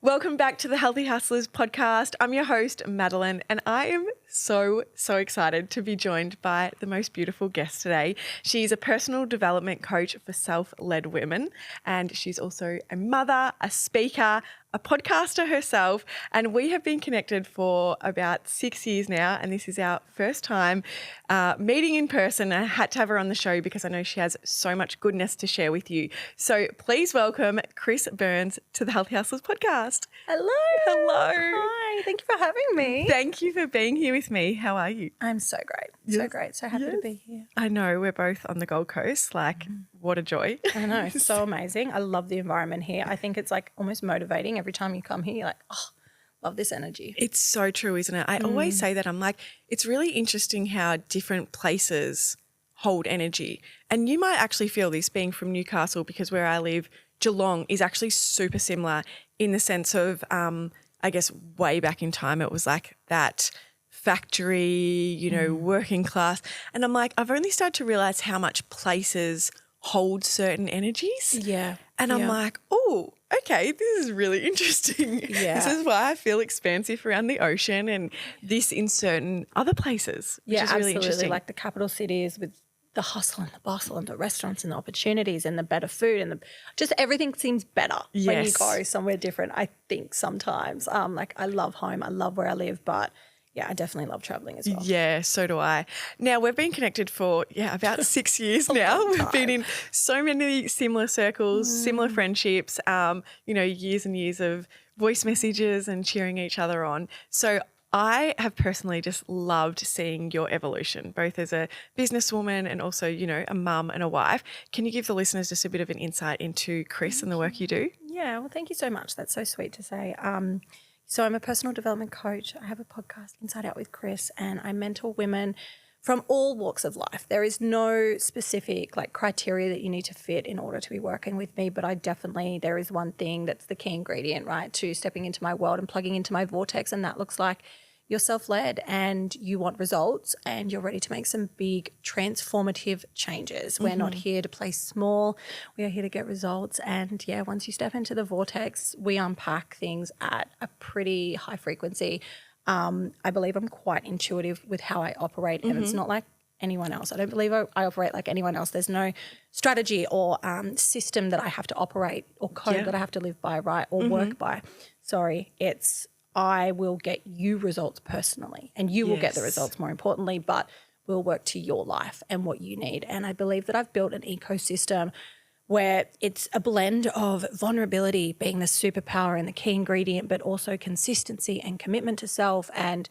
Welcome back to the Healthy Hustlers podcast. I'm your host, Madeline, and I am so excited to be joined by the most beautiful guest today. She's a personal development coach for self-led women, and she's also a mother, a speaker, a podcaster herself, and we have been connected for about 6 years now, and this is our first time meeting in person. I had to have her on the show because I know she has so much goodness to share with you. So please welcome Kris Byrnes to the Healthy Hustlers podcast. Hello. Hi. Thank you for having me. Thank you for being here with me. How are you? I'm so great. So great. So happy to be here. I know. We're both on the Gold Coast. What a joy. I know. It's so amazing. I love the environment here. I think it's like almost motivating. Every time you come here, you're like, oh, love this energy. It's so true, isn't it? I always say that. I'm like, it's really interesting how different places hold energy. And you might actually feel this being from Newcastle, because where I live, Geelong is actually super similar in the sense of, I guess, way back in time, it was like that factory, working class. And I'm like, I've only started to realize how much places hold certain energies. Yeah. And I'm like, oh, okay, this is really interesting. Yeah. This is why I feel expansive around the ocean, and this in certain other places, which is really interesting. Like the capital cities with the hustle and the bustle and the restaurants and the opportunities and the better food and just everything seems better when you go somewhere different, I think sometimes. I love home. I love where I live, but yeah, I definitely love traveling as well. Yeah, so do I. Now, we've been connected for, about 6 years now. We've been in so many similar circles, similar friendships, years and years of voice messages and cheering each other on. So I have personally just loved seeing your evolution, both as a businesswoman and also, a mum and a wife. Can you give the listeners just a bit of an insight into Kris and the work you do? Yeah, well, thank you so much. That's so sweet to say. So I'm a personal development coach. I have a podcast, Inside Out With Kris, and I mentor women from all walks of life. There is no specific criteria that you need to fit in order to be working with me, but there is one thing that's the key ingredient, right, to stepping into my world and plugging into my vortex, and that looks like you're self-led and you want results and you're ready to make some big transformative changes. We're not here to play small. We are here to get results. And once you step into the vortex, we unpack things at a pretty high frequency. I believe I'm quite intuitive with how I operate, and it's not like anyone else. I don't believe I operate like anyone else. There's no strategy or system that I have to operate or code that I have to live by, right, or work by. I will get you results personally, and you will get the results more importantly, but we'll work to your life and what you need. And I believe that I've built an ecosystem where it's a blend of vulnerability being the superpower and the key ingredient, but also consistency and commitment to self, and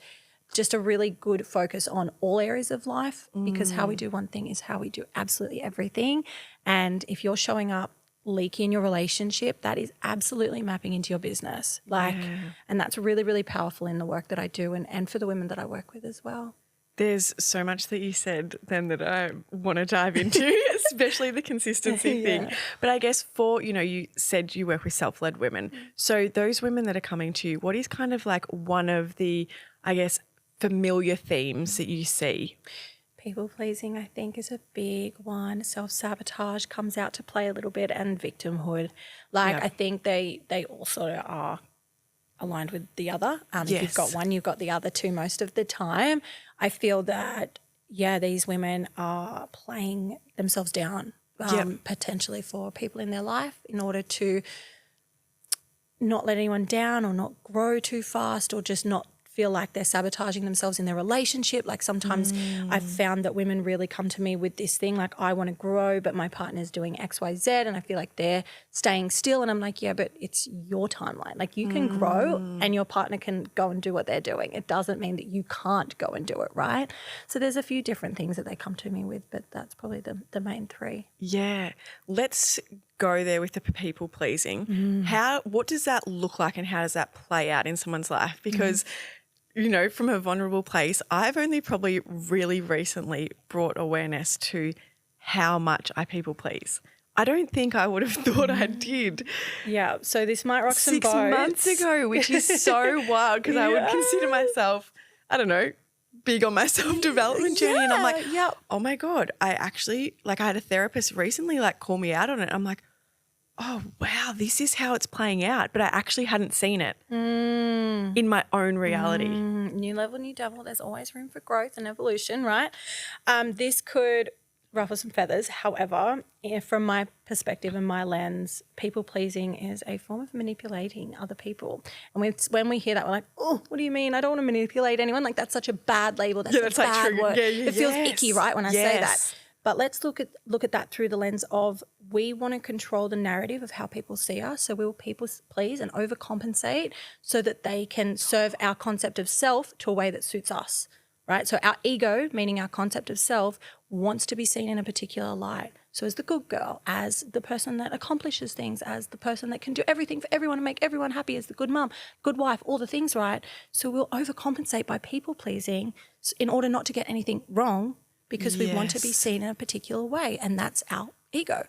just a really good focus on all areas of life, because how we do one thing is how we do absolutely everything. And if you're showing up leaky in your relationship, that is absolutely mapping into your business. And that's really, really powerful in the work that I do and for the women that I work with as well. There's so much that you said then that I want to dive into, especially the consistency thing. But I guess you said you work with self-led women. So those women that are coming to you, what is kind of like one of the, I guess, familiar themes that you see? People pleasing, I think, is a big one. Self-sabotage comes out to play a little bit, and victimhood. I think they all sort of are aligned with the other. If you've got one, you've got the other two most of the time. I feel that, these women are playing themselves down potentially for people in their life in order to not let anyone down or not grow too fast or just not feel like they're sabotaging themselves in their relationship. Sometimes I've found that women really come to me with this thing, I want to grow, but my partner's doing X, Y, Z, and I feel like they're staying still. And I'm like, but it's your timeline. You can grow and your partner can go and do what they're doing. It doesn't mean that you can't go and do it, right? So there's a few different things that they come to me with, but that's probably the main three. Yeah. Let's go there with the people pleasing. What does that look like, and how does that play out in someone's life? Because from a vulnerable place, I've only probably really recently brought awareness to how much I people please. I don't think I would have thought I did. Yeah, so this might rock some boats. 6 months ago, which is so wild, because I would consider myself, I don't know, big on my self-development journey. And I'm like, oh my God, I actually, I had a therapist recently call me out on it. I'm like, oh, wow, this is how it's playing out. But I actually hadn't seen it in my own reality. New level, new devil. There's always room for growth and evolution, right? This could ruffle some feathers. However, from my perspective and my lens, people pleasing is a form of manipulating other people. And when we hear that, we're like, oh, what do you mean? I don't want to manipulate anyone. Like, that's such a bad label. That's a bad word. It feels icky, right, when I say that. But let's look at that through the lens of we want to control the narrative of how people see us. So we will people please and overcompensate so that they can serve our concept of self to a way that suits us, right? So our ego, meaning our concept of self, wants to be seen in a particular light. So as the good girl, as the person that accomplishes things, as the person that can do everything for everyone and make everyone happy, as the good mum, good wife, all the things, right? So we'll overcompensate by people pleasing in order not to get anything wrong, because we want to be seen in a particular way, and that's our ego.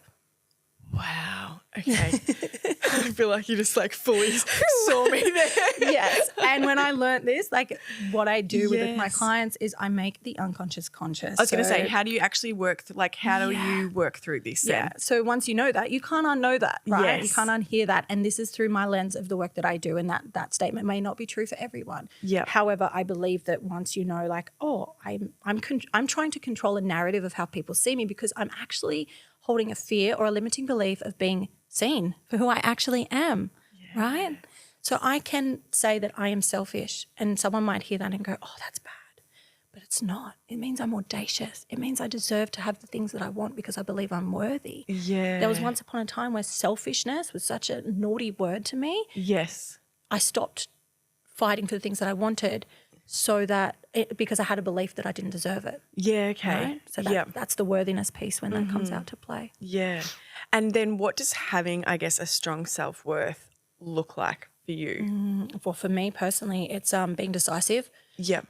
Wow. Okay. I feel like you just like fully saw me there. Yes. And when I learned this, like what I do with my clients is I make the unconscious conscious. I was going to say, how do you actually work? How do you work through this? Yeah. So once you know that, you can't unknow that, right? Yes. You can't unhear that. And this is through my lens of the work that I do. And that statement may not be true for everyone. Yeah. However, I believe that once you know, like, oh, I'm trying to control a narrative of how people see me because I'm actually holding a fear or a limiting belief of being seen for who I actually am, right? So I can say that I am selfish, and someone might hear that and go, oh, that's bad. But it's not. It means I'm audacious. It means I deserve to have the things that I want because I believe I'm worthy. Yeah. There was once upon a time where selfishness was such a naughty word to me. Yes. I stopped fighting for the things that I wanted because I had a belief that I didn't deserve it. Yeah, okay. Right? So that's the worthiness piece when that comes out to play. Yeah. And then what does having, I guess, a strong self-worth look like for you? Well, for me personally, it's being decisive. Yeah.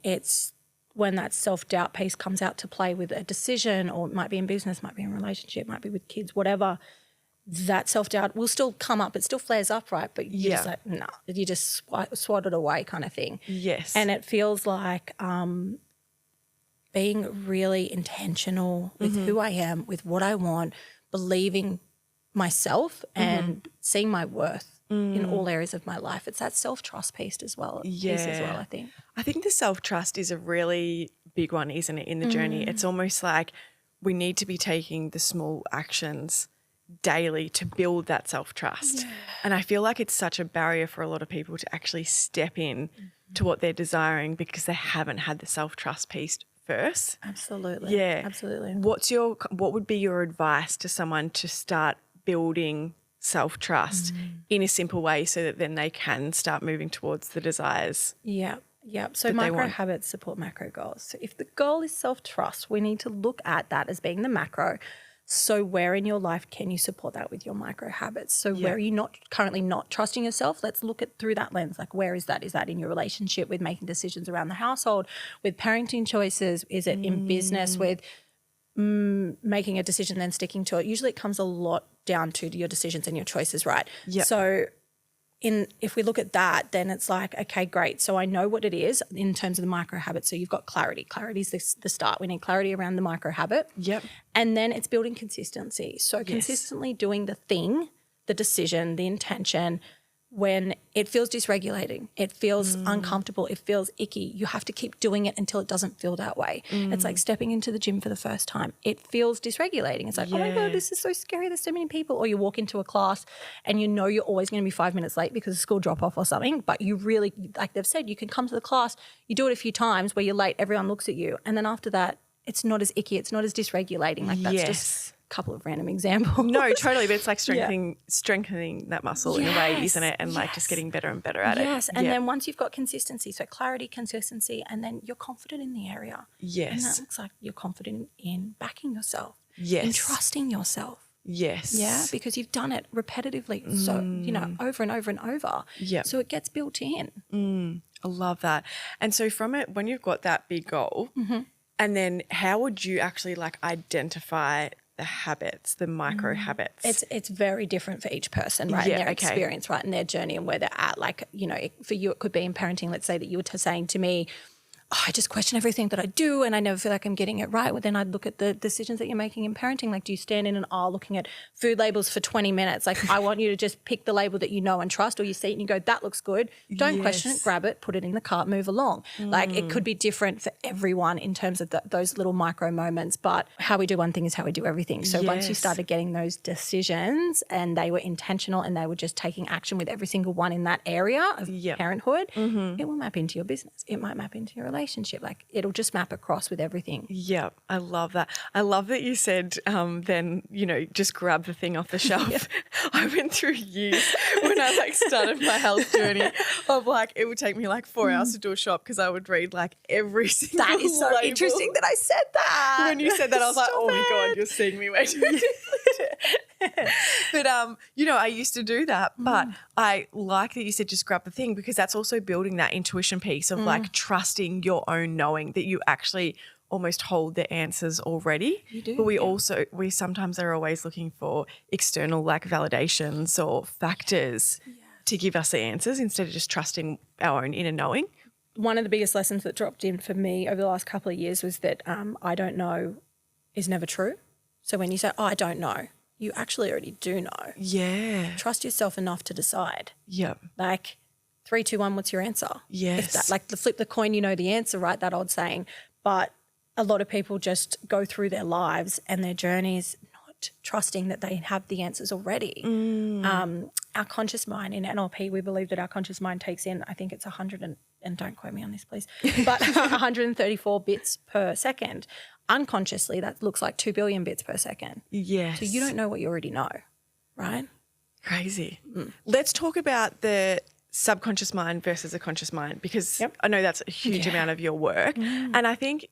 It's when that self-doubt piece comes out to play with a decision, or it might be in business, might be in a relationship, might be with kids, whatever. That self-doubt will still come up. It still flares up, right? But you're just like, no, you just swat it away kind of thing. Yes. And it feels like being really intentional with who I am, with what I want, believing myself and seeing my worth in all areas of my life. It's that self-trust piece as well, I think. I think the self-trust is a really big one, isn't it, in the journey? It's almost like we need to be taking the small actions daily to build that self-trust. Yeah. And I feel like it's such a barrier for a lot of people to actually step in to what they're desiring because they haven't had the self-trust piece first. Absolutely. Yeah. Absolutely. What would be your advice to someone to start building self-trust in a simple way so that then they can start moving towards the desires? Yeah. Yeah. So micro habits support macro goals. So if the goal is self-trust, we need to look at that as being the macro. So where in your life can you support that with your micro habits? So where are you currently not trusting yourself? Let's look at through that lens. Like, where is that? Is that in your relationship with making decisions around the household, with parenting choices? Is it in business with making a decision then sticking to it? Usually it comes a lot down to your decisions and your choices, right? Yep. So if we look at that, then it's like, okay, great. So I know what it is in terms of the micro habit. So you've got clarity. Clarity is the start. We need clarity around the micro habit. Yep. And then it's building consistency. So consistently doing the thing, the decision, the intention, when it feels dysregulating, it feels uncomfortable, it feels icky, you have to keep doing it until it doesn't feel that way. It's like stepping into the gym for the first time. It feels dysregulating. It's like, oh my God, this is so scary. There's so many people. Or you walk into a class and you know you're always going to be 5 minutes late because of school drop-off or something, but you really, like they've said, you can come to the class, you do it a few times where you're late, everyone looks at you, and then after that, it's not as icky, it's not as dysregulating. Like that's just couple of random examples. No, totally. But it's like strengthening that muscle in a way, isn't it? And like just getting better and better at it. Yes. And then once you've got consistency, so clarity, consistency, and then you're confident in the area. Yes. And that looks like you're confident in backing yourself. Yes. In trusting yourself. Yes. Yeah. Because you've done it repetitively. So, over and over and over. Yeah. So it gets built in. I love that. And so from it, when you've got that big goal, and then how would you actually like identify the habits, the micro habits? It's very different for each person, right? Yeah, in their experience, right? In their journey and where they're at. Like, for you, it could be in parenting. Let's say that you were saying to me, I just question everything that I do and I never feel like I'm getting it right. Well, then I'd look at the decisions that you're making in parenting. Like, do you stand in an aisle looking at food labels for 20 minutes? Like, I want you to just pick the label that you know and trust, or you see it and you go, that looks good. Don't question it, grab it, put it in the cart, move along. Like, it could be different for everyone in terms of those little micro moments, but how we do one thing is how we do everything. So once you started getting those decisions and they were intentional and they were just taking action with every single one in that area of parenthood, it will map into your business. It might map into your relationship. Like, it'll just map across with everything. Yeah, I love that. I love that you said then, just grab the thing off the shelf. I went through years when I started my health journey of it would take me 4 hours to do a shop because I would read every single That is so label. interesting that I said that. When you said that, I was like, oh my God, you're seeing me way too differently. But, I used to do that. But I like that you said just grab the thing, because that's also building that intuition piece of trusting your own knowing that you actually almost hold the answers already. You do. But we sometimes are always looking for external validations or factors to give us the answers instead of just trusting our own inner knowing. One of the biggest lessons that dropped in for me over the last couple of years was that I don't know is never true. So when you say, oh, I don't know, you actually already do know. Yeah. Trust yourself enough to decide. Yep. 3, 2, 1, what's your answer? Yes. If that, flip the coin, you know the answer, right? That old saying. But a lot of people just go through their lives and their journeys not trusting that they have the answers already. Our conscious mind in NLP, we believe that our conscious mind takes in, I think it's 100 and don't quote me on this, please, but 134 bits per second. Unconsciously, that looks like 2 billion bits per second. Yes. So you don't know what you already know, right? Crazy. Let's talk about the subconscious mind versus a conscious mind, because I know that's a huge amount of your work. And I think,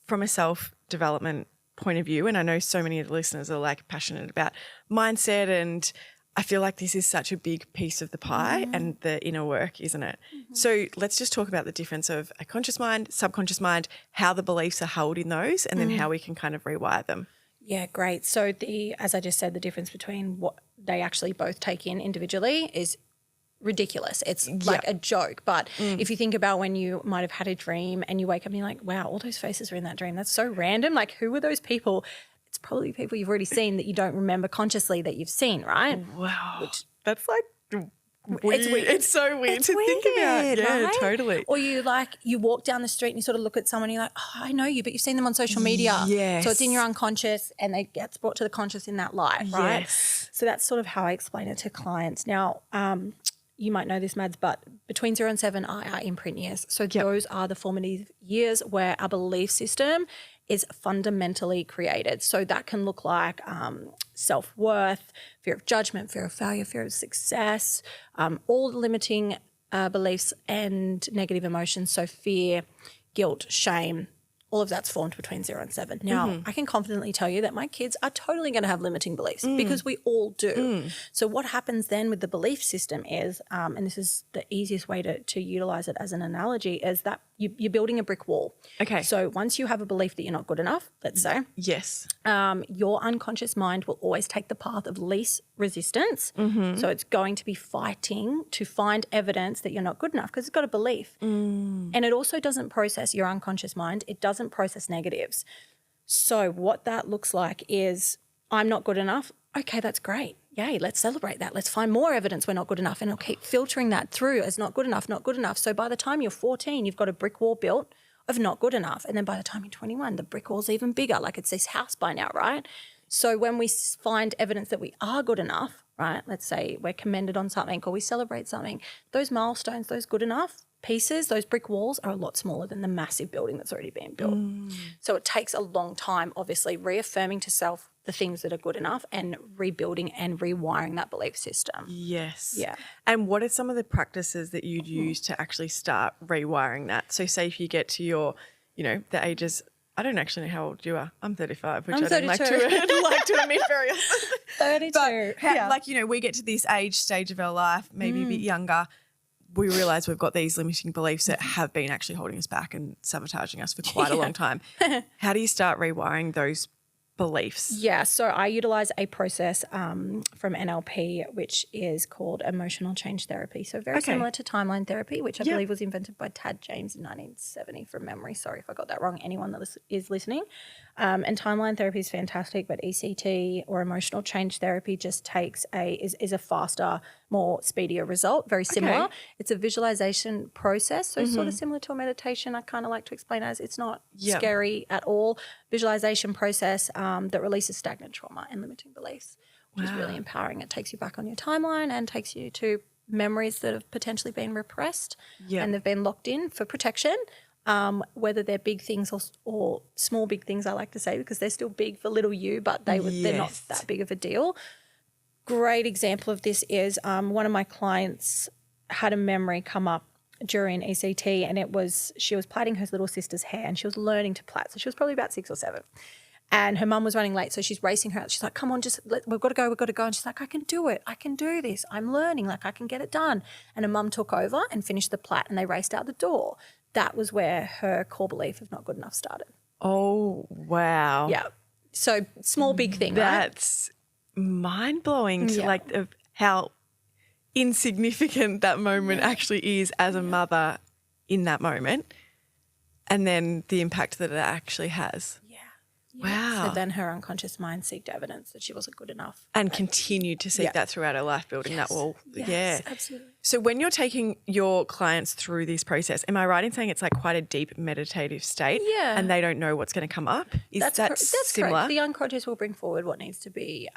from a self-development point of view, and I know so many of the listeners are passionate about mindset, and I feel like this is such a big piece of the pie and the inner work, isn't it? So let's just talk about the difference of a conscious mind, subconscious mind, how the beliefs are held in those, and then how we can kind of rewire them. Yeah, great. So as I just said, the difference between what they actually both take in individually is ridiculous. It's like a joke. But if you think about when you might have had a dream and you wake up and you're like, wow, all those faces were in that dream. That's so random. Who were those people? It's probably people you've already seen that you don't remember consciously that you've seen, right? Wow. That's weird. It's weird. It's so weird to think about. Yeah, right? totally. Or you walk down the street and you sort of look at someone and you're like, oh, I know you, but you've seen them on social media. Yes. So it's in your unconscious and they get brought to the conscious in that light, right? Yes. So that's sort of how I explain it to clients. Now, you might know this, Mads, but between 0 and 7 are our imprint years. So those are the formative years where our belief system is fundamentally created. So that can look like self-worth, fear of judgment, fear of failure, fear of success, all the limiting beliefs and negative emotions. So fear, guilt, shame, all of that's formed between 0 and 7. Now, I can confidently tell you that my kids are totally going to have limiting beliefs because we all do. So what happens then with the belief system is, and this is the easiest way to utilize it as an analogy, is that you're building a brick wall. Okay. So once you have a belief that you're not good enough, let's say, yes, your unconscious mind will always take the path of least resistance. So it's going to be fighting to find evidence that you're not good enough because it's got a belief. And it also doesn't process your unconscious mind. It doesn't process negatives. So what that looks like is, I'm not good enough. Okay, that's great. Yay, let's celebrate that. Let's find more evidence we're not good enough. And it'll keep filtering that through as not good enough, not good enough. So by the time you're 14, you've got a brick wall built of not good enough. And then by the time you're 21, the brick wall's even bigger. It's this house by now, right? So when we find evidence that we are good enough, right, let's say we're commended on something or we celebrate something, those milestones, those good enough pieces, those brick walls are a lot smaller than the massive building that's already been built. So it takes a long time, obviously, reaffirming to self the things that are good enough and rebuilding and rewiring that belief system. Yes. Yeah. And what are some of the practices that you'd use to actually start rewiring that? So say if you get to your, the ages, I don't actually know how old you are. I'm 35, which I'm I don't like to admit very often. 32. But we get to this stage of our life, maybe a bit younger, we realise we've got these limiting beliefs that have been actually holding us back and sabotaging us for quite a long time. How do you start rewiring those beliefs? Yeah, so I utilize a process from NLP, which is called Emotional Change Therapy. So very similar to timeline therapy, which I believe was invented by Tad James in 1970 from memory. Sorry if I got that wrong, anyone that is listening. And timeline therapy is fantastic, but ECT or emotional change therapy just takes is a faster, more speedier result, very similar. Okay. It's a visualization process, so sort of similar to a meditation. I kind of like to explain it as it's not scary at all. Visualization process that releases stagnant trauma and limiting beliefs, which is really empowering. It takes you back on your timeline and takes you to memories that have potentially been repressed and they've been locked in for protection. Whether they're big things or small big things, I like to say, because they're still big for little you, but they're not that big of a deal. Great example of this is one of my clients had a memory come up during ECT, and she was plaiting her little sister's hair, and she was learning to plait. So she was probably about 6 or 7. And her mum was running late, so she's racing her out. She's like, come on, we've got to go. And she's like, I can do it. I can do this. I'm learning. Like, I can get it done. And her mum took over and finished the plait, and they raced out the door. That was where her core belief of not good enough started. Oh, wow. Yeah. So small, big thing, That's mind-blowing to like of how insignificant that moment actually is as a mother in that moment, and then the impact that it actually has. Wow. So then her unconscious mind seeked evidence that she wasn't good enough. And continued to seek that throughout her life, building that wall. Yes, absolutely. So when you're taking your clients through this process, am I right in saying it's like quite a deep meditative state? Yeah. And they don't know what's going to come up? That's similar? Correct. The unconscious will bring forward what needs to be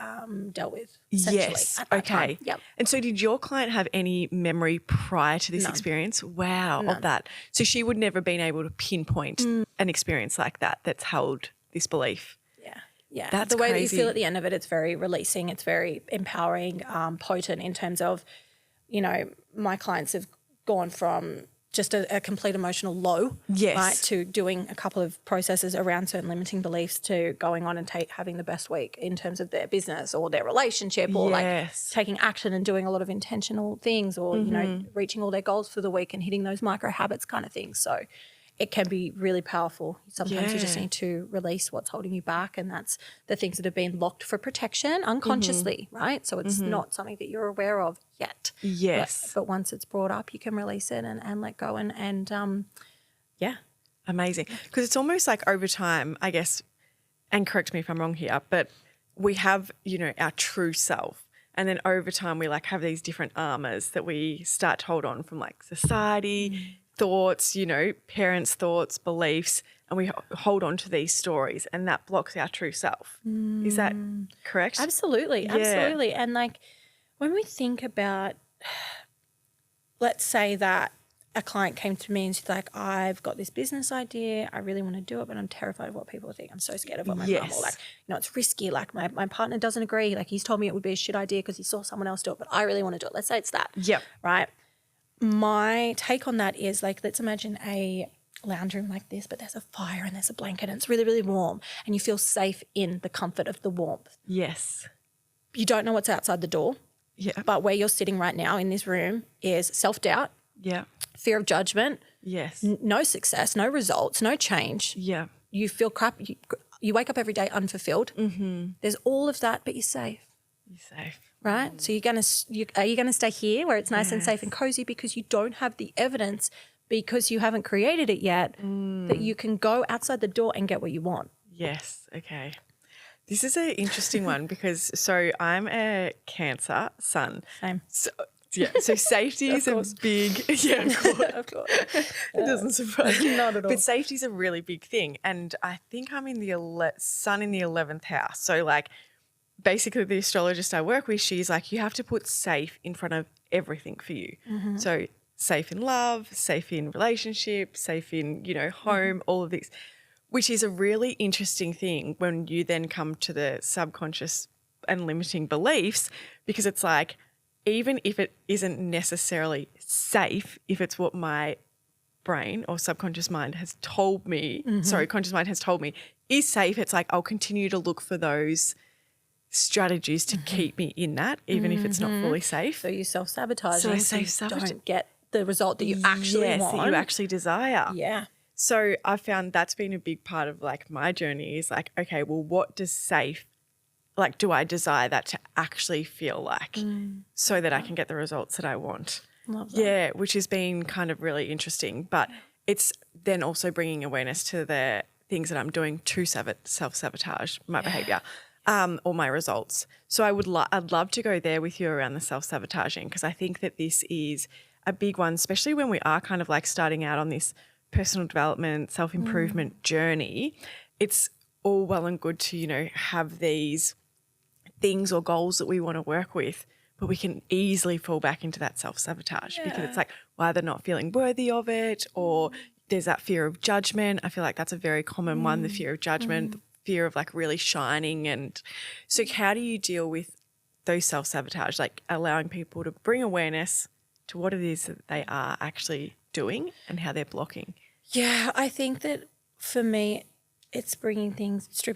dealt with, essentially. Yes. At that Okay. time. Yep. And so did your client have any memory prior to this experience? Wow. Of that. So she would never been able to pinpoint an experience like that that's held this belief. Yeah. That's the way crazy. that you feel at the end of it, it's very releasing. It's very empowering, potent in terms of, my clients have gone from just a complete emotional low, right, to doing a couple of processes around certain limiting beliefs to going on and having the best week in terms of their business or their relationship or like taking action and doing a lot of intentional things or, reaching all their goals for the week and hitting those micro habits kind of things. So it can be really powerful. Sometimes you just need to release what's holding you back, and that's the things that have been locked for protection unconsciously, right? So it's not something that you're aware of yet. Yes. But once it's brought up, you can release it and let go and Amazing. Because it's almost like over time, I guess, and correct me if I'm wrong here, but we have, our true self. And then over time we like have these different armors that we start to hold on from like society, thoughts, parents' thoughts, beliefs, and we hold on to these stories, and that blocks our true self. Is that correct? Absolutely. And like when we think about, let's say that a client came to me and she's like, I've got this business idea, I really want to do it, but I'm terrified of what people think. I'm so scared of what my mum will like. It's risky. Like my partner doesn't agree. Like he's told me it would be a shit idea because he saw someone else do it, but I really want to do it. Let's say it's that. Yep. Right. My take on that is like, let's imagine a lounge room like this, but there's a fire and there's a blanket and it's really, really warm and you feel safe in the comfort of the warmth. Yes. You don't know what's outside the door. Yeah. But where you're sitting right now in this room is self-doubt. Yeah. Fear of judgment. Yes. No success, no results, no change. Yeah. You feel crap. You wake up every day unfulfilled. There's all of that, but you're safe. You're safe. Right? So are you gonna stay here where it's nice and safe and cozy because you don't have the evidence because you haven't created it yet that you can go outside the door and get what you want. Yes. Okay. This is an interesting one because I'm a Cancer sun. Same. So safety is a big Of course. It doesn't surprise me. Not at all. But safety is a really big thing, and I think I'm in the sun in the 11th house. So like basically the astrologist I work with, she's like, you have to put safe in front of everything for you. So safe in love, safe in relationship, safe in, home, all of these, which is a really interesting thing when you then come to the subconscious and limiting beliefs, because it's like, even if it isn't necessarily safe, if it's what my brain or subconscious mind has told me, conscious mind has told me is safe, it's like I'll continue to look for those strategies to keep me in that, even if it's not fully safe. So you self-sabotage. So I you don't get the result that you actually want. that you actually desire. Yeah. So I found that's been a big part of like my journey is like, okay, well, what does safe, like, do I desire that to actually feel like so that I can get the results that I want? Love that. Yeah, which has been kind of really interesting. But it's then also bringing awareness to the things that I'm doing to self-sabotage my behavior or my results. So I'd love to go there with you around the self-sabotaging, because I think that this is a big one, especially when we are kind of like starting out on this personal development, self-improvement journey. It's all well and good to, you know, have these things or goals that we want to work with, but we can easily fall back into that self-sabotage because it's like, well, either not feeling worthy of it, or there's that fear of judgment. I feel like that's a very common one, the fear of judgment, the fear of like really shining. And so how do you deal with those self-sabotage, like allowing people to bring awareness to what it is that they are actually doing and how they're blocking? Yeah, I think that for me, it's stripping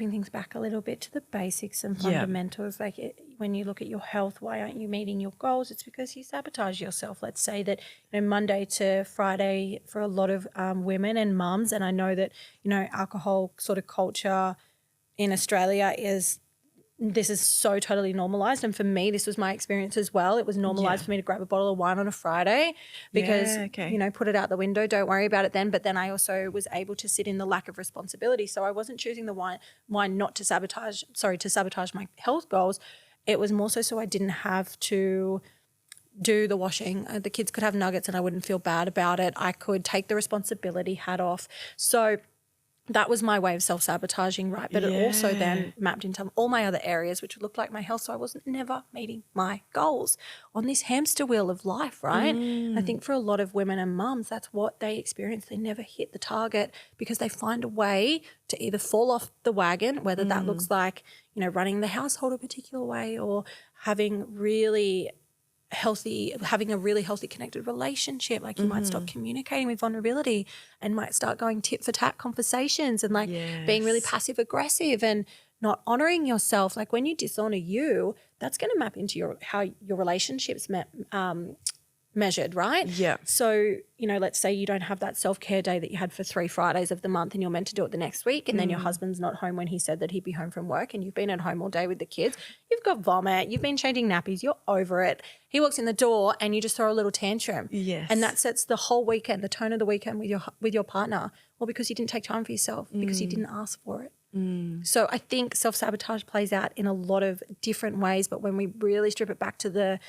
things back a little bit to the basics and fundamentals. Like when you look at your health, why aren't you meeting your goals? It's because you sabotage yourself. Let's say that, you know, Monday to Friday for a lot of women and mums, and I know that, you know, alcohol sort of culture in Australia this is so totally normalized. And for me, this was my experience as well. It was normalized for me to grab a bottle of wine on a Friday because, you know, put it out the window, don't worry about it then. But then I also was able to sit in the lack of responsibility. So I wasn't choosing the wine not to sabotage my health goals. It was more so I didn't have to do the washing. The kids could have nuggets and I wouldn't feel bad about it. I could take the responsibility hat off. So that was my way of self-sabotaging, right? But it also then mapped into all my other areas, which would look like my health. So I wasn't never meeting my goals on this hamster wheel of life, right? I think for a lot of women and mums, that's what they experience. They never hit the target because they find a way to either fall off the wagon, whether that looks like, you know, running the household a particular way or having a really healthy connected relationship. Like you might stop communicating with vulnerability and might start going tit for tat conversations and like being really passive aggressive and not honoring yourself. Like when you dishonor you, that's going to map into how your relationships measured, right? Yeah. So, you know, let's say you don't have that self-care day that you had for 3 Fridays of the month and you're meant to do it the next week, and then your husband's not home when he said that he'd be home from work, and you've been at home all day with the kids. You've got vomit. You've been changing nappies. You're over it. He walks in the door and you just throw a little tantrum. Yes. And that sets the whole weekend, the tone of the weekend with your partner. Well, because you didn't take time for yourself, because you didn't ask for it. So I think self-sabotage plays out in a lot of different ways, but when we really strip it back to the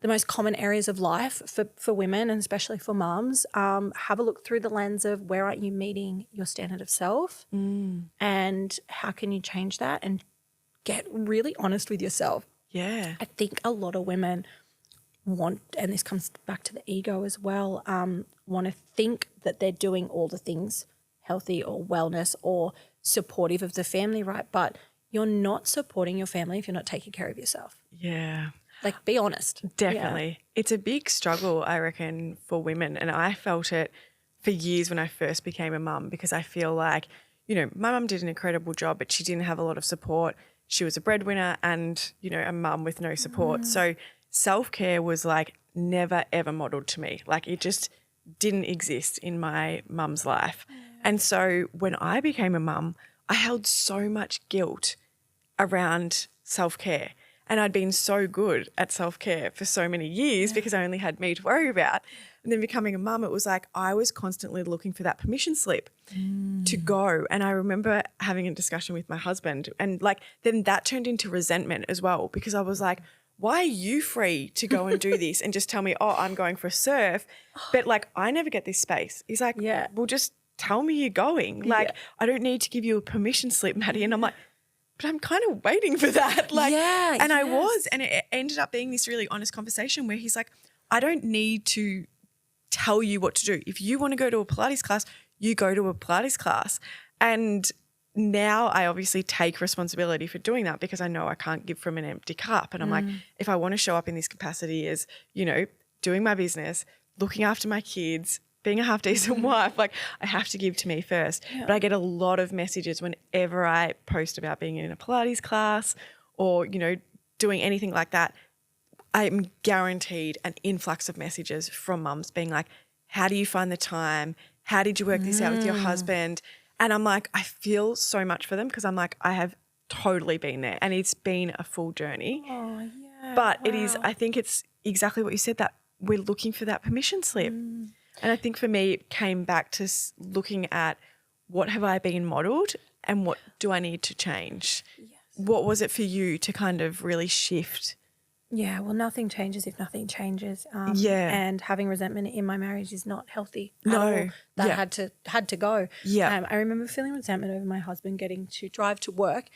most common areas of life for women and especially for mums, have a look through the lens of where aren't you meeting your standard of self and how can you change that and get really honest with yourself. Yeah. I think a lot of women want, and this comes back to the ego as well, want to think that they're doing all the things healthy or wellness or supportive of the family, right? But you're not supporting your family if you're not taking care of yourself. Yeah. Like, be honest. Definitely. Yeah. It's a big struggle, I reckon, for women. And I felt it for years when I first became a mum, because I feel like, you know, my mum did an incredible job, but she didn't have a lot of support. She was a breadwinner and, you know, a mum with no support. So self-care was like never, ever modeled to me. Like it just didn't exist in my mum's life. And so when I became a mum, I held so much guilt around self-care. And I'd been so good at self-care for so many years because I only had me to worry about. And then becoming a mum, it was like I was constantly looking for that permission slip to go. And I remember having a discussion with my husband, and like then that turned into resentment as well, because I was like, why are you free to go and do this and just tell me, oh, I'm going for a surf, but like I never get this space. He's like, well, just tell me you're going. Like I don't need to give you a permission slip, Maddie. And I'm like, but I'm kind of waiting for that. Like, and I was, and it ended up being this really honest conversation where he's like, I don't need to tell you what to do. If you want to go to a Pilates class, you go to a Pilates class. And now I obviously take responsibility for doing that because I know I can't give from an empty cup. And I'm like, if I want to show up in this capacity as, you know, doing my business, looking after my kids, being a half-decent wife, like I have to give to me first. But I get a lot of messages whenever I post about being in a Pilates class or, you know, doing anything like that. I'm guaranteed an influx of messages from mums being like, how do you find the time? how did you work this out with your husband? And I'm like, I feel so much for them because I'm like, I have totally been there and it's been a full journey. Oh, yeah. But wow. it is, I think it's exactly what you said, that we're looking for that permission slip. And I think for me, it came back to looking at what have I been modeled and what do I need to change? Yes. What was it for you to kind of really shift? Yeah, well, nothing changes if nothing changes. Yeah. And having resentment in my marriage is not healthy at No. all. That Yeah. had to go. Yeah. I remember feeling resentment over my husband getting to drive to work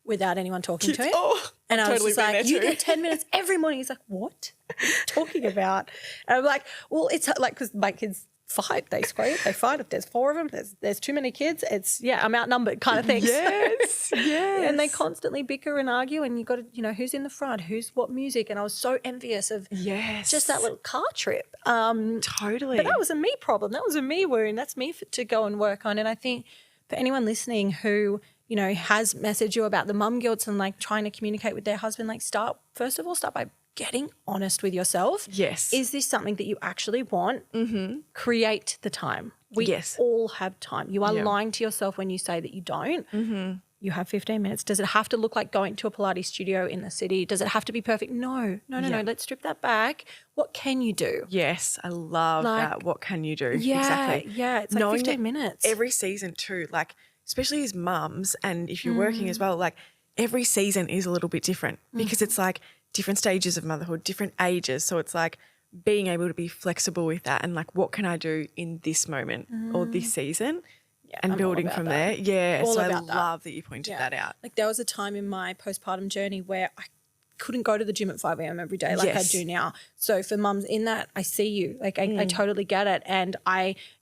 without anyone talking to him. Oh, and I've I was totally just been like, there you too. get 10 minutes every morning. He's like, what are you talking about? And I'm like, well, it's like, because my kids fight, they scream, they fight. If there's 4 of them, there's too many kids. It's, I'm outnumbered kind of thing. Yes, yes. And they constantly bicker and argue, and you got to, who's in the front, who's what music. And I was so envious of just that little car trip. Totally. But that was a me problem. That was a me wound. That's me to go and work on. And I think for anyone listening who, has messaged you about the mum guilt and like trying to communicate with their husband, like start by getting honest with yourself. Yes. Is this something that you actually want? Create the time. We all have time. You are lying to yourself when you say that you don't. You have 15 minutes. Does it have to look like going to a Pilates studio in the city? Does it have to be perfect? No. Let's strip that back. What can you do? Yes, I love that. What can you do? Yeah, exactly. Yeah, it's like Knowing 15 minutes. Every season too, like especially as mums and if you're working as well, like every season is a little bit different because it's like different stages of motherhood, different ages. So it's like being able to be flexible with that and like what can I do in this moment or this season and building from there. Yeah, All so about I love that you pointed that out. Like there was a time in my postpartum journey where I couldn't go to the gym at 5 a.m. every day like I do now. So for mums in that, I see you. Like I totally get it. And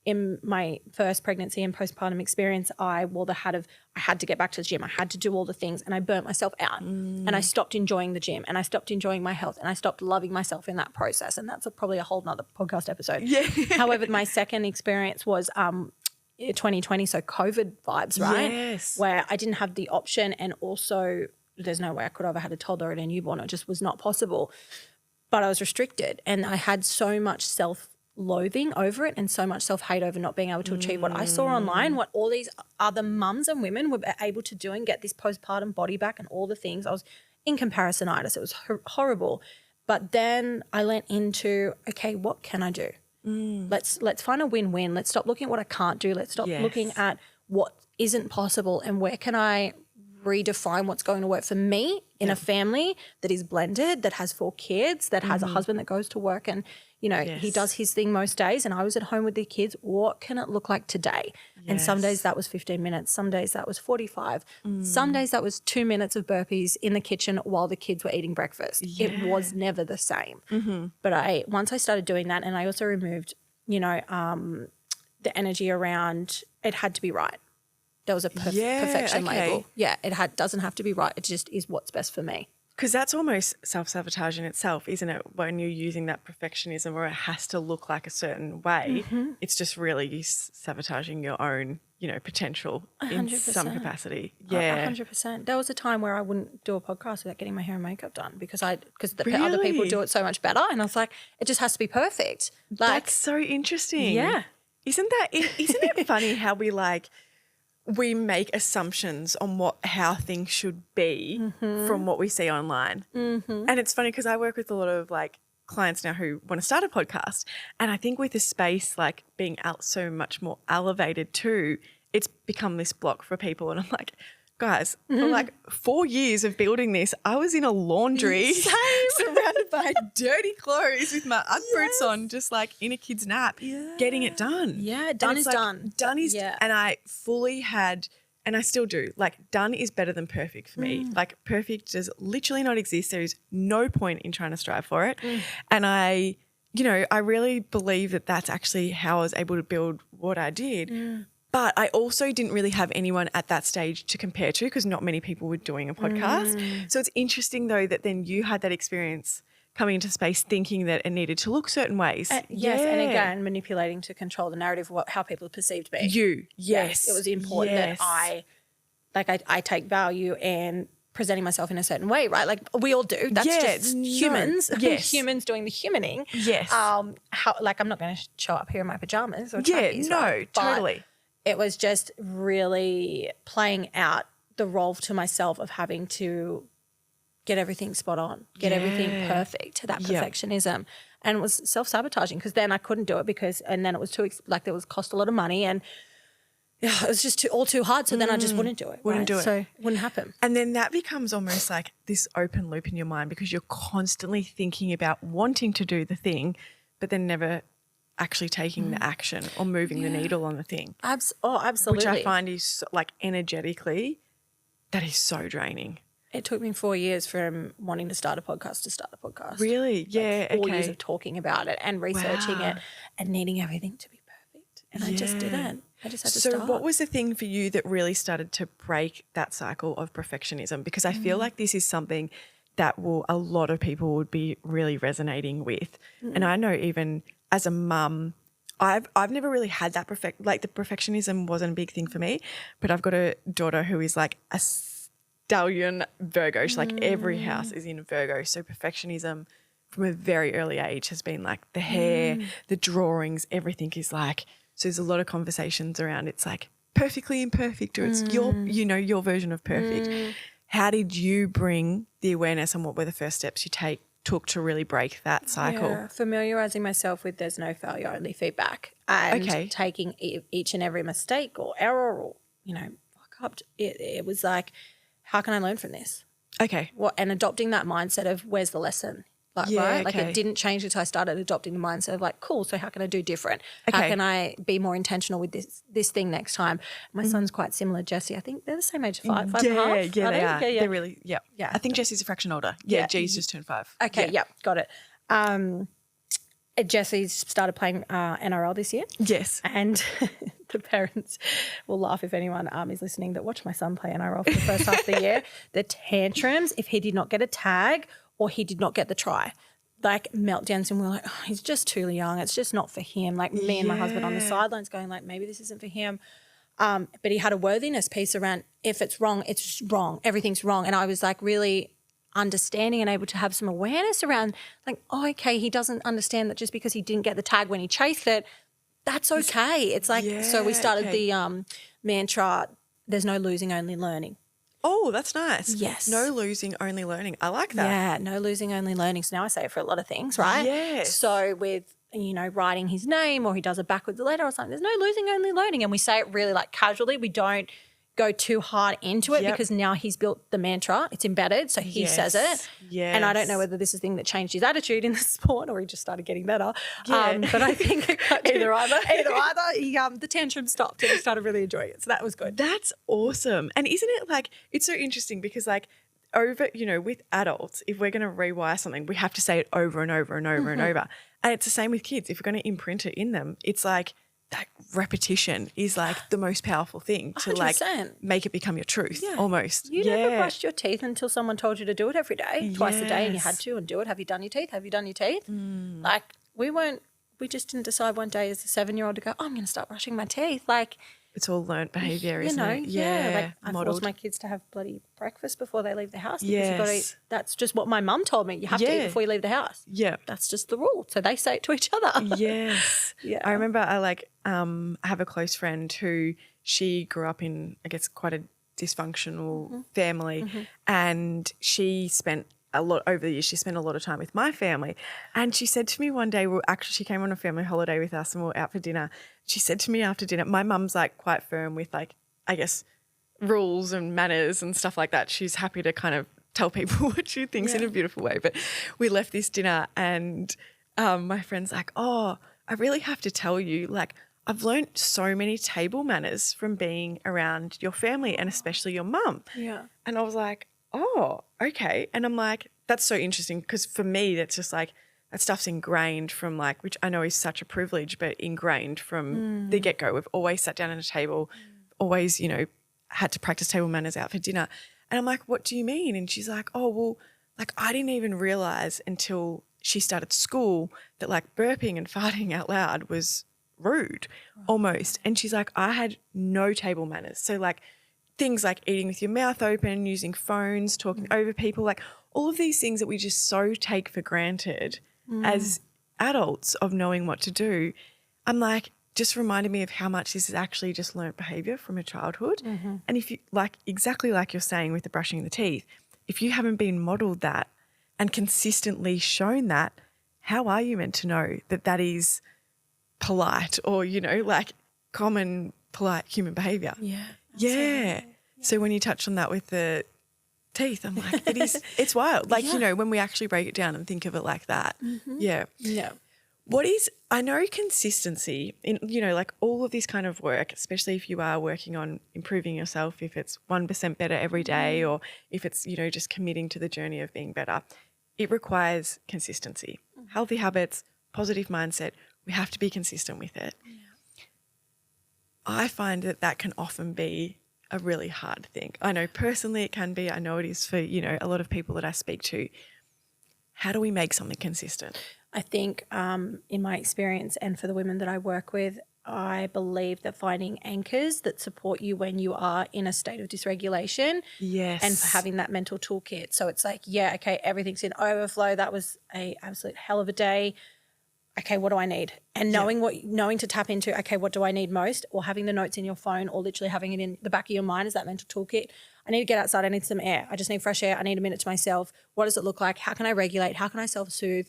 in my first pregnancy and postpartum experience, I wore the hat of I had to get back to the gym. I had to do all the things and I burnt myself out and I stopped enjoying the gym and I stopped enjoying my health and I stopped loving myself in that process. And that's probably a whole nother podcast episode. Yeah. However, my second experience was 2020, so COVID vibes, right? Yes. Where I didn't have the option and also there's no way I could have had a toddler and a newborn. It just was not possible. But I was restricted and I had so much self-loathing over it and so much self-hate over not being able to achieve what I saw online, what all these other mums and women were able to do and get this postpartum body back and all the things. I was in comparisonitis. It was horrible. But then I went into, okay, what can I do? Let's find a win-win. Let's stop looking at what I can't do. Let's stop looking at what isn't possible and where can I redefine what's going to work for me in a family that is blended, that has 4 kids, that has a husband that goes to work and, he does his thing most days and I was at home with the kids. What can it look like today? And some days that was 15 minutes. Some days that was 45. Some days that was 2 minutes of burpees in the kitchen while the kids were eating breakfast. It was never the same. But once I started doing that and I also removed, the energy around it had to be right. There was a perfection label. Yeah, it doesn't have to be right. It just is what's best for me. Because that's almost self-sabotage in itself, isn't it? When you're using that perfectionism where it has to look like a certain way, it's just really you sabotaging your own, potential 100%. In some capacity. Yeah. 100%. There was a time where I wouldn't do a podcast without getting my hair and makeup done because other people do it so much better. And I was like, it just has to be perfect. That's so interesting. Yeah. Isn't it funny how we make assumptions on how things should be from what we see online. And it's funny because I work with a lot of clients now who want to start a podcast. And I think with the space being out so much more elevated too, it's become this block for people. And I'm like, guys, for 4 years of building this, I was in a laundry surrounded by dirty clothes with my Ugg boots on, just in a kid's nap, getting it done. Yeah, done is done. Done is done. And I fully had, and I still do, done is better than perfect for me. Perfect does literally not exist. There is no point in trying to strive for it. And I really believe that that's actually how I was able to build what I did. But I also didn't really have anyone at that stage to compare to because not many people were doing a podcast. So it's interesting though that then you had that experience coming into space thinking that it needed to look certain ways. Yes, and again, manipulating to control the narrative of how people perceived me. Yes. It was important that I take value in presenting myself in a certain way, right? Like we all do. That's just humans. Yes. Humans doing the humaning. Yes. I'm not going to show up here in my pajamas or trackies, right? Totally. But it was just really playing out the role to myself of having to get everything spot on, get everything perfect, to that perfectionism. And it was self-sabotaging because then I couldn't do it and then it was there was cost a lot of money and it was just all too hard. So then I just wouldn't do it. So it wouldn't happen. And then that becomes almost like this open loop in your mind because you're constantly thinking about wanting to do the thing, but then never actually taking the action or moving the needle on the thing. Absolutely. Which I find is like energetically, that is so draining. It took me 4 years from wanting to start a podcast. Really? Yeah. Like 4 years of talking about it and researching it and needing everything to be perfect. And I just didn't. I just had to start. So what was the thing for you that really started to break that cycle of perfectionism? Because I feel like this is something that a lot of people would be really resonating with. And I know even as a mum, I've never really had that the perfectionism wasn't a big thing for me, but I've got a daughter who is like a stallion Virgo. She's like every house is in Virgo. So perfectionism from a very early age has been like the hair, the drawings, everything is like, so there's a lot of conversations around it's like perfectly imperfect or it's your version of perfect. How did you bring the awareness and what were the first steps you took to really break that cycle? Yeah, familiarising myself with there's no failure, only feedback, and taking each and every mistake or error or, fuck up. It was like, how can I learn from this? Okay. And adopting that mindset of where's the lesson? Right? Like it didn't change until I started adopting the mindset of like, cool, so how can I do different? How can I be more intentional with this thing next time? My son's quite similar, Jesse. I think they're the same age, five and a half. Yeah, they are. They're really, yeah. I think Jesse's a fraction older. Yeah, G's just turned 5. Okay, got it. Jesse started playing NRL this year. Yes. And the parents will laugh if anyone is listening that watched my son play NRL for the first half of the year. The tantrums, if he did not get a tag or he did not get the try, like meltdowns, and we're like, oh, he's just too young. It's just not for him. Like me and my husband on the sidelines going like, maybe this isn't for him. But he had a worthiness piece around if it's wrong, it's wrong. Everything's wrong. And I was like really understanding and able to have some awareness around like, oh, okay, he doesn't understand that just because he didn't get the tag when he chased it, that's okay. It's like, so we started the mantra, there's no losing, only learning. Oh, that's nice. Yes. No losing, only learning. I like that. Yeah, no losing, only learning. So now I say it for a lot of things, right? Yes. So with, writing his name or he does it backwards letter or something, there's no losing, only learning. And we say it really like casually. We don't go too hard into it because now he's built the mantra. It's embedded, so he says it. Yes. And I don't know whether this is a thing that changed his attitude in the sport or he just started getting better. Yeah. But I think it got either either. He, the tantrum stopped and he started really enjoying it. So that was good. That's awesome. And isn't it like, it's so interesting because like over, with adults, if we're going to rewire something, we have to say it over and over and over and over. And it's the same with kids. If we're going to imprint it in them, it's like, that repetition is like the most powerful thing to 100%. like make it become your truth almost. You never brushed your teeth until someone told you to do it every day, twice a day, and you had to and do it. Have you done your teeth? Have you done your teeth? Like we just didn't decide one day as a 7-year-old to go, oh, I'm going to start brushing my teeth. Like it's all learnt behaviour, isn't it? Yeah. Like I force my kids to have bloody breakfast before they leave the house because you've got to eat. That's just what my mum told me. You have to eat before you leave the house. Yeah. That's just the rule. So they say it to each other. Yes. I remember I have a close friend who she grew up in, I guess, quite a dysfunctional family and she spent a lot over the years. She spent a lot of time with my family. And she said to me one day, she came on a family holiday with us and we were out for dinner. She said to me after dinner, my mum's like quite firm with like, I guess, rules and manners and stuff like that. She's happy to kind of tell people what she thinks in a beautiful way. But we left this dinner and my friend's like, oh, I really have to tell you, like, I've learned so many table manners from being around your family and especially your mum. Yeah. And I was like, oh, okay. And I'm like, that's so interesting because for me, that's just like, that stuff's ingrained from like, which I know is such a privilege, but ingrained from the get-go. We've always sat down at a table, always, had to practice table manners out for dinner. And I'm like, what do you mean? And she's like, oh, well, like I didn't even realize until she started school that like burping and farting out loud was rude almost. And she's like, I had no table manners. So like things like eating with your mouth open, using phones, talking over people, like all of these things that we just so take for granted as adults of knowing what to do. I'm like, just reminded me of how much this is actually just learnt behaviour from a childhood. And if you, like, exactly like you're saying with the brushing the teeth, if you haven't been modelled that and consistently shown that, how are you meant to know that that is polite or, you know, like common polite human behaviour? Yeah. Yeah. So when you touch on that with the teeth, I'm like, it's wild. Like, you know, when we actually break it down and think of it like that. Yeah. Yeah. I know consistency in, you know, like all of this kind of work, especially if you are working on improving yourself, if it's 1% better every day or if it's, you know, just committing to the journey of being better, it requires consistency, healthy habits, positive mindset. We have to be consistent with it. Yeah. I find that that can often be a really hard thing. I know personally it can be. I know it is for, you know, a lot of people that I speak to. How do we make something consistent? I think in my experience and for the women that I work with, I believe that finding anchors that support you when you are in a state of dysregulation. Yes. And for having that mental toolkit. So it's like, yeah, okay, everything's in overflow. That was a absolute hell of a day. Okay, what do I need? And knowing to tap into, okay, what do I need most? Or having the notes in your phone or literally having it in the back of your mind as that mental toolkit. I need to get outside. I need some air. I just need fresh air. I need a minute to myself. What does it look like? How can I regulate? How can I self-soothe?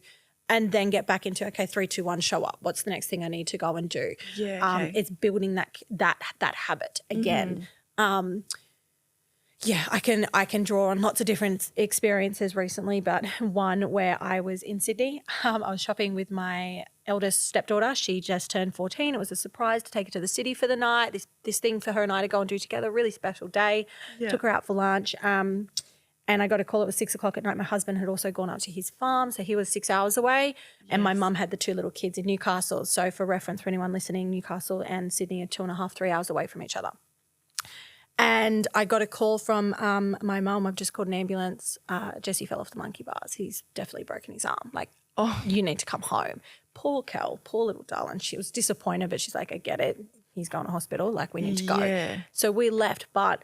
And then get back into, okay, 3, 2, 1, show up. What's the next thing I need to go and do? Yeah, okay. It's building that habit again. Yeah, I can draw on lots of different experiences recently, but one where I was in Sydney. I was shopping with my eldest stepdaughter. She just turned 14. It was a surprise to take her to the city for the night. This thing for her and I to go and do together. Really special day. Yeah. Took her out for lunch. And I got a call. It was 6 o'clock at night. My husband had also gone up to his farm, so he was 6 hours away. Yes. And my mum had the 2 little kids in Newcastle. So for reference, for anyone listening, Newcastle and Sydney are 2.5, 3 hours away from each other. And I got a call from my mum. I've just called an ambulance. Jesse fell off the monkey bars. He's definitely broken his arm. Like, you need to come home. Poor Kel, poor little darling. She was disappointed, but she's like, I get it. He's going to hospital. Like, we need to go. Yeah. So we left, but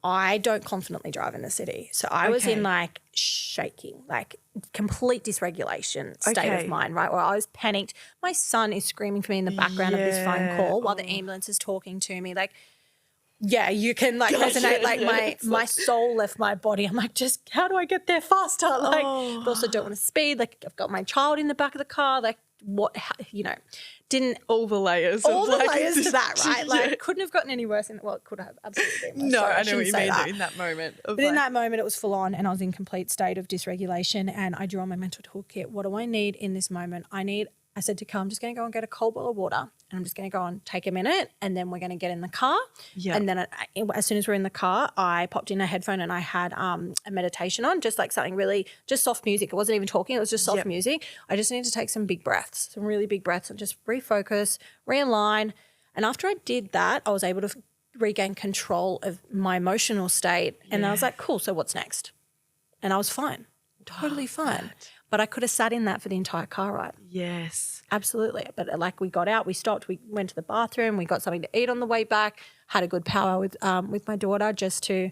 I don't confidently drive in the city. So I was in like shaking, like complete dysregulation state of mind, right? Where I was panicked. My son is screaming for me in the background of this phone call while the ambulance is talking to me. Like, yeah, you can like resonate. Like my soul left my body. I'm like, just how do I get there faster? Like, but also don't want to speed. Like, I've got my child in the back of the car. Like, what, you know, didn't all the layers to that, right? Like, couldn't have gotten any worse. Well, it could have absolutely been worse. No, I know what you mean in that moment. But in that moment, it was full on, and I was in complete state of dysregulation. And I drew on my mental toolkit. What do I need in this moment? I said to Carl, I'm just going to go and get a cold bottle of water, and I'm just going to go and take a minute, and then we're going to get in the car. Yep. And then as soon as we're in the car, I popped in a headphone and I had a meditation on, just like something really, just soft music. It wasn't even talking. It was just soft music. I just needed to take some big breaths, some really big breaths, and just refocus, realign. And after I did that, I was able to regain control of my emotional state. And I was like, cool, so what's next? And I was fine, totally fine. But I could have sat in that for the entire car ride. Yes. Absolutely. But like, we got out, we stopped, we went to the bathroom, we got something to eat on the way back, had a good powwow with my daughter just to, you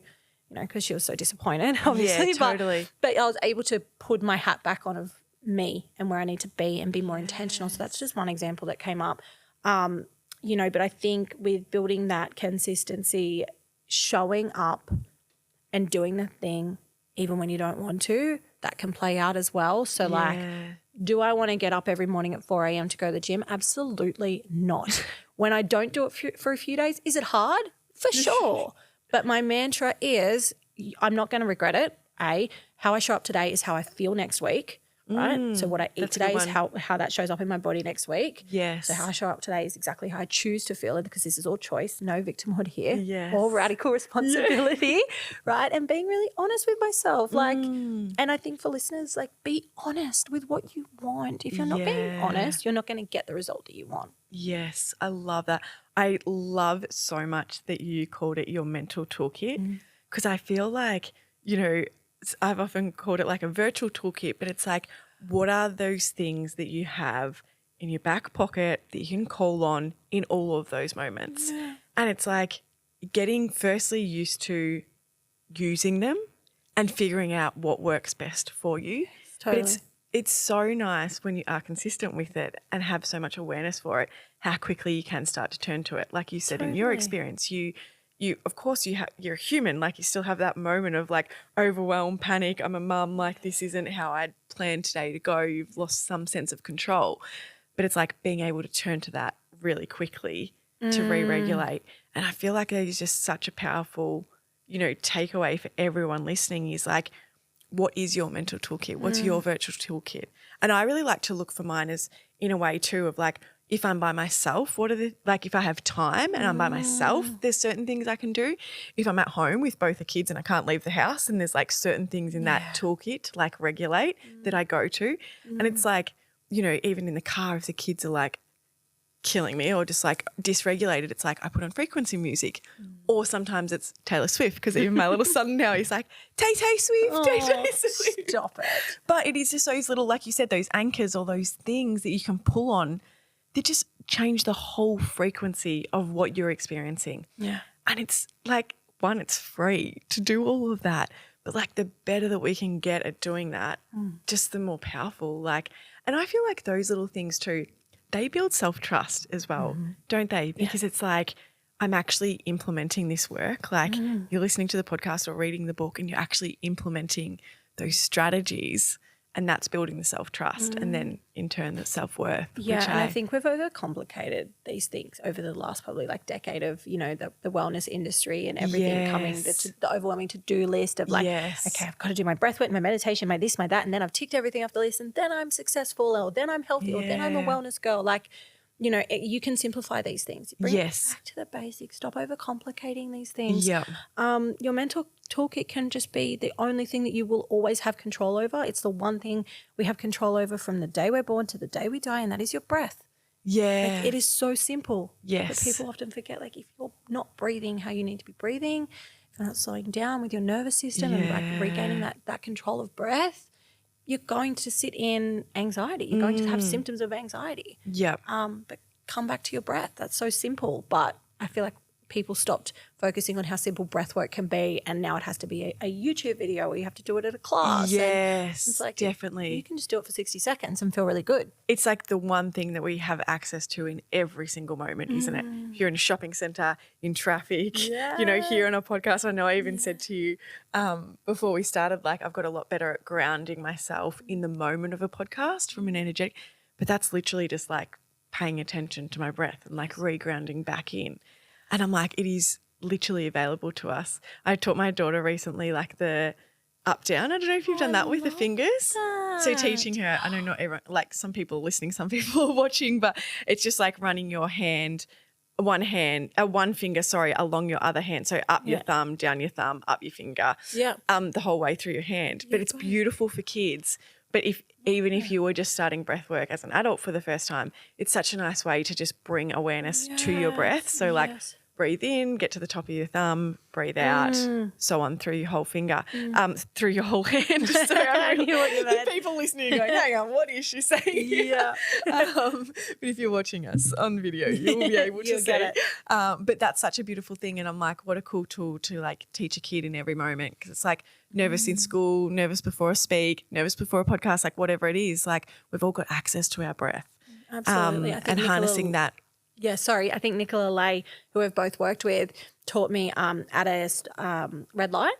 know, because she was so disappointed, obviously. Yeah, totally. But I was able to put my hat back on of me and where I need to be and be more intentional. So that's just one example that came up. You know, but I think with building that consistency, showing up and doing the thing even when you don't want to, that can play out as well. So like, do I want to get up every morning at 4 a.m. to go to the gym? Absolutely not. When I don't do it for a few days, is it hard? For sure. But my mantra is, I'm not going to regret it. How I show up today is how I feel next week, right? So what I eat today is how that shows up in my body next week. Yes. So how I show up today is exactly how I choose to feel it, because this is all choice, no victimhood here. Yes. All radical responsibility, right? And being really honest with myself. Like, and I think for listeners, like, be honest with what you want. If you're not being honest, you're not going to get the result that you want. Yes, I love that. I love so much that you called it your mental toolkit, because I feel like, you know, I've often called it like a virtual toolkit, but it's like, what are those things that you have in your back pocket that you can call on in all of those moments? Yeah. And it's like, getting firstly used to using them and figuring out what works best for you. Totally. But it's so nice when you are consistent with it and have so much awareness for it, how quickly you can start to turn to it. Like you said, in your experience, you of course you're human, like you still have that moment of like overwhelm, panic. I'm a mum, like this isn't how I'd planned today to go. You've lost some sense of control. But it's like being able to turn to that really quickly to re-regulate. And I feel like it is just such a powerful, takeaway for everyone listening is like, what is your mental toolkit? What's your virtual toolkit? And I really like to look for mine as in a way too of like, if I'm by myself, if I have time and I'm by myself, there's certain things I can do. If I'm at home with both the kids and I can't leave the house, and there's like certain things in that toolkit to like regulate that I go to. And it's like, even in the car, if the kids are like killing me or just like dysregulated, it's like I put on frequency music. Or sometimes it's Taylor Swift, because even my little son now, he's like, Tay Swift, Tay Swift. Stop it. But it is just those little, like you said, those anchors or those things that you can pull on that just change the whole frequency of what you're experiencing. Yeah. And it's like, one, it's free to do all of that. But like the better that we can get at doing that, just the more powerful. Like, and I feel like those little things too, they build self-trust as well, don't they? Because it's like, I'm actually implementing this work. Like you're listening to the podcast or reading the book and you're actually implementing those strategies, and that's building the self-trust and then in turn the self-worth. Yeah, and I think we've overcomplicated these things over the last probably like decade of, the wellness industry and everything coming, the overwhelming to-do list of like, okay, I've got to do my breath work, my meditation, my this, my that, and then I've ticked everything off the list and then I'm successful or then I'm healthy or then I'm a wellness girl. Like, you can simplify these things. Bring it back to the basics. Stop overcomplicating these things. Yeah. Your mental toolkit can just be the only thing that you will always have control over. It's the one thing we have control over from the day we're born to the day we die, and that is your breath. Yeah. Like, it is so simple. Yes. But people often forget, like, if you're not breathing how you need to be breathing, if you're not slowing down with your nervous system and like regaining that control of breath, you're going to sit in anxiety. You're going to have symptoms of anxiety. Yep. But come back to your breath. That's so simple. But I feel like people stopped focusing on how simple breath work can be, and now it has to be a YouTube video or you have to do it at a class. Yes, it's like definitely. You can just do it for 60 seconds and feel really good. It's like the one thing that we have access to in every single moment, isn't it? If you're in a shopping centre, in traffic, here on a podcast. I know I even said to you before we started, like I've got a lot better at grounding myself in the moment of a podcast from an energetic, but that's literally just like paying attention to my breath and like re-grounding back in. And I'm like, it is literally available to us. I taught my daughter recently like the up down. I don't know if you've done that with the fingers. So teaching her, I know not everyone, like some people are listening, some people are watching, but it's just like running your hand, one finger, along your other hand. So up your thumb, down your thumb, up your finger, the whole way through your hand. But it's beautiful for kids. But even if you were just starting breath work as an adult for the first time, it's such a nice way to just bring awareness to your breath. So like breathe in, get to the top of your thumb, breathe out, so on through your whole finger, through your whole hand. So I knew what you meant. People listening are going, hang on, what is she saying? Yeah. But if you're watching us on video, you'll be able to see it. But that's such a beautiful thing. And I'm like, what a cool tool to like teach a kid in every moment, because it's like nervous in school, nervous before a speak, nervous before a podcast, like whatever it is, like we've all got access to our breath. Absolutely. And harnessing that. Yeah, sorry. I think Nicola Lay, who we've both worked with, taught me at a red light.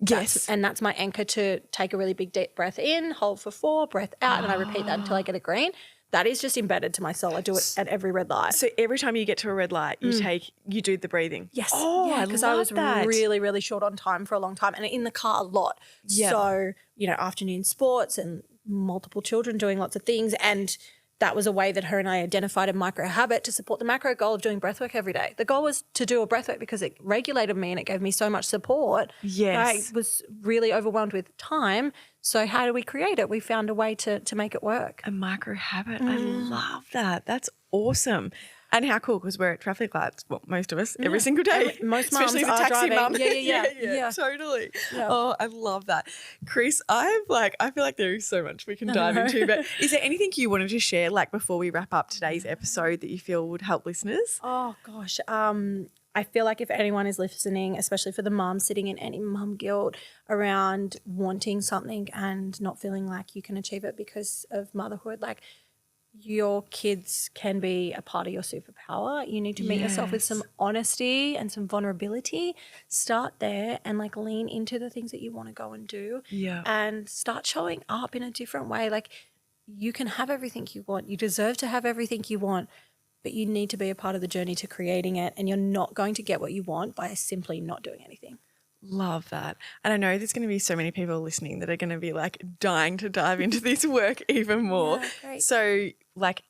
Yes. And that's my anchor to take a really big deep breath in, hold for 4, breath out, and I repeat that until I get a green. That is just embedded to my soul. I do it at every red light. So every time you get to a red light, you do the breathing. Yes. Oh, yeah, because I was really, really short on time for a long time and in the car a lot. Yeah. So, afternoon sports and multiple children doing lots of things, and that was a way that her and I identified a micro habit to support the macro goal of doing breathwork every day. The goal was to do a breathwork because it regulated me and it gave me so much support. Yes. I was really overwhelmed with time. So how do we create it? We found a way to make it work. A micro habit. I love that. That's awesome. And how cool, because we're at traffic lights, well, most of us, every single day. Most mums especially are as a taxi driving. mum. Yeah, totally. Yeah. Oh, I love that. Kris, I feel like there is so much we can dive into, but is there anything you wanted to share, like before we wrap up today's episode, that you feel would help listeners? Oh, gosh. I feel like if anyone is listening, especially for the mum sitting in any mum guilt around wanting something and not feeling like you can achieve it because of motherhood, like your kids can be a part of your superpower. You need to meet yourself with some honesty and some vulnerability. Start there and like lean into the things that you want to go and do and start showing up in a different way. Like you can have everything you want. You deserve to have everything you want, but you need to be a part of the journey to creating it, and you're not going to get what you want by simply not doing anything. Love that. And I know there's going to be so many people listening that are going to be like dying to dive into this work even more. Yeah, great. So like,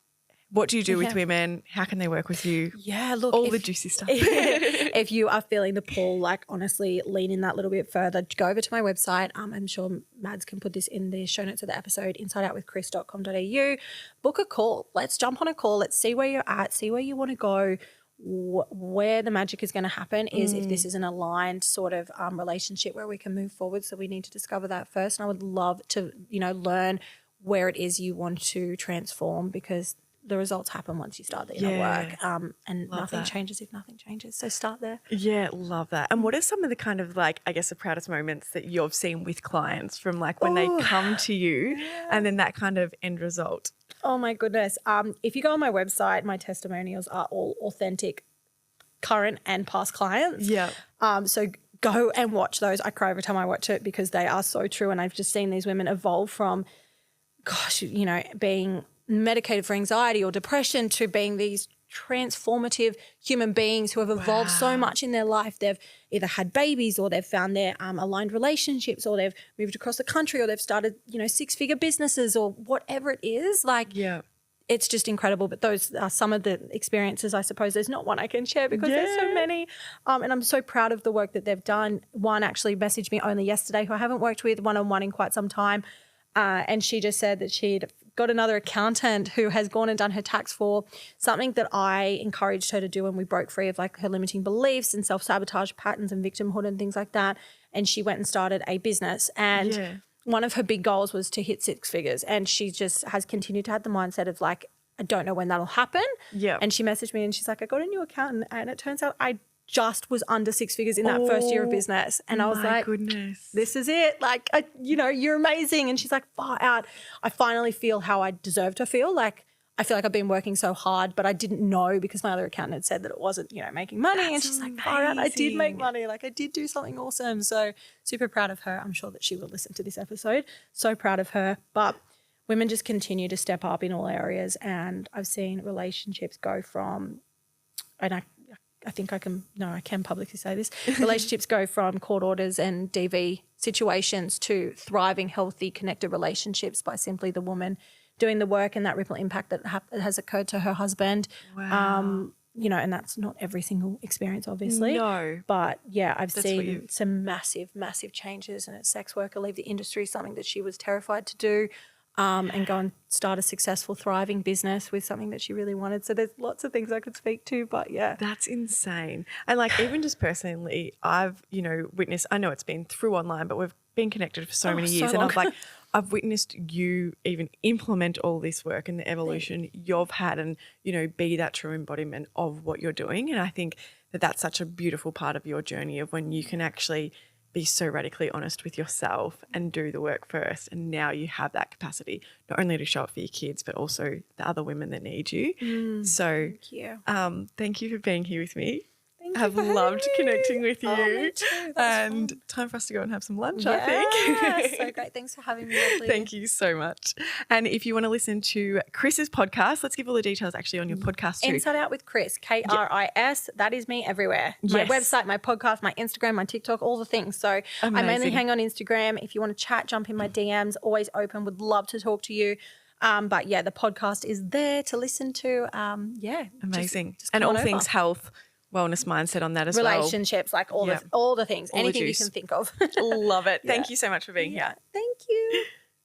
what do you do with women? How can they work with you? Yeah, look. All the juicy stuff. If you are feeling the pull, like honestly, lean in that little bit further. Go over to my website. I'm sure Mads can put this in the show notes of the episode, insideoutwithkris.com.au. Book a call. Let's jump on a call. Let's see where you're at, see where you want to go. Where the magic is going to happen is if this is an aligned sort of relationship where we can move forward. So we need to discover that first. And I would love to, learn where it is you want to transform, because the results happen once you start the inner work, and nothing changes if nothing changes. So start there. Yeah, love that. And what are some of the kind of like, I guess, the proudest moments that you've seen with clients from like when they come to you and then that kind of end result? Oh my goodness. If you go on my website, my testimonials are all authentic, current and past clients. Yeah. So go and watch those. I cry every time I watch it because they are so true. And I've just seen these women evolve from, being medicated for anxiety or depression to being these transformative human beings who have evolved so much in their life. They've either had babies or they've found their aligned relationships, or they've moved across the country, or they've started, 6-figure businesses, or whatever it is. It's just incredible. But those are some of the experiences. I suppose there's not one I can share because there's so many. And I'm so proud of the work that they've done. One actually messaged me only yesterday, who I haven't worked with one-on-one in quite some time. And she just said that she'd got another accountant who has gone and done her tax for something that I encouraged her to do, and we broke free of like her limiting beliefs and self-sabotage patterns and victimhood and things like that. And she went and started a business, and one of her big goals was to hit 6 figures. And she just has continued to have the mindset of like, I don't know when that'll happen. Yeah. And she messaged me and she's like, I got a new accountant, and it turns out I just was under 6 figures in that first year of business. And I was like, goodness, this is it. Like, you're amazing. And she's like, far out. I finally feel how I deserve to feel. Like, I feel like I've been working so hard, but I didn't know because my other accountant had said that it wasn't, making money. That's and she's amazing. Like, far out, I did make money. Like, I did do something awesome. So super proud of her. I'm sure that she will listen to this episode. So proud of her. But women just continue to step up in all areas. And I've seen relationships go from, and I think I can publicly say this, relationships go from court orders and DV situations to thriving, healthy, connected relationships by simply the woman doing the work and that ripple impact that has occurred to her husband. Wow. And that's not every single experience, obviously. No. But yeah, I've seen some massive, massive changes. And a sex worker leave the industry, something that she was terrified to do. And go and start a successful, thriving business with something that she really wanted. So there's lots of things I could speak to, but yeah. That's insane. And like even just personally, I've, witnessed, I know it's been through online, but we've been connected for so many years. And I've witnessed you even implement all this work and the evolution you've had and, be that true embodiment of what you're doing. And I think that that's such a beautiful part of your journey of when you can actually be so radically honest with yourself and do the work first. And now you have that capacity not only to show up for your kids, but also the other women that need you. So thank you for being here with me. I've loved connecting with you. Me too. And fun. Time for us to go and have some lunch, I think. So great. Thanks for having me, lovely. Thank you so much. And if you want to listen to Kris's podcast, let's give all the details actually on your podcast too. Inside Out with Kris, Kris. That is me everywhere. My website, my podcast, my Instagram, my TikTok, all the things. So amazing. I mainly hang on Instagram. If you want to chat, jump in my DMs. Always open. Would love to talk to you. But yeah, the podcast is there to listen to. Amazing. Just and all things health, wellness mindset on that as relationships, like all the things, all anything you can think of. Love it. Thank you so much for being here. Thank you.